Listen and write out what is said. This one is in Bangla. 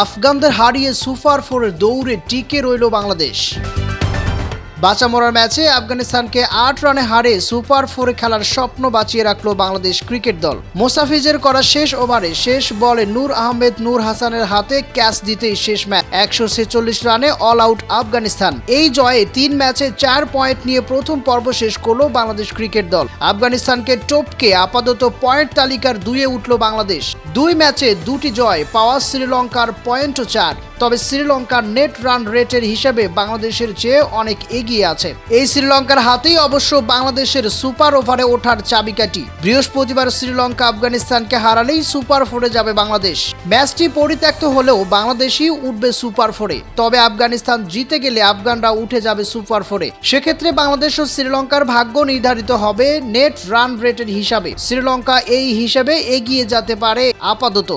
আফগানদের হারিয়ে সুপার ফোরের দৌড়ে টিকে রইল বাংলাদেশ। বাঁচা মরার ম্যাচে আফগানিস্তানকে ৮ রানে হারে সুপার ফোরে খেলার স্বপ্ন বাঁচিয়ে রাখল বাংলাদেশ ক্রিকেট দল। মোস্তাফিজের করা শেষ ওভারে শেষ বলে নূর আহমেদ নূর হাসানের হাতে ক্যাচ দিতেই শেষ ম্যাচ। ১৪৬ রানে অল আউট আফগানিস্তান। এই জয়ে ৩ ম্যাচে ৪ পয়েন্ট নিয়ে প্রথম পর্ব শেষ করল বাংলাদেশ ক্রিকেট দল। আফগানিস্তানকে টপকে আপাতত পয়েন্ট তালিকার ২-এ উঠল বাংলাদেশ। ২ ম্যাচে ২টি জয় পাওয়া শ্রীলঙ্কার পয়েন্টও ৪। তবে শ্রীলঙ্কার নেট রান রেটের হিসেবে বাংলাদেশের চেয়ে অনেক এগিয়ে আছে। এই শ্রীলঙ্কার হাতেই অবশ্য বাংলাদেশের সুপার ওভারে ওঠার চাবিকাঠি। বৃহস্পতিবার শ্রীলঙ্কা আফগানিস্তানকে হারালেই সুপার ফোরে যাবে বাংলাদেশ। ম্যাচটি পরিত্যক্ত হলেও বাংলাদেশই উঠবে সুপার ফোরে। তবে আফগানিস্তান জিতে গেলে আফগানরা উঠে যাবে সুপার ফোরে। সেক্ষেত্রে বাংলাদেশ ও শ্রীলঙ্কার ভাগ্য নির্ধারিত হবে নেট রান রেটের হিসাবে। শ্রীলঙ্কা এই হিসেবে এগিয়ে যেতে পারে আপাতত।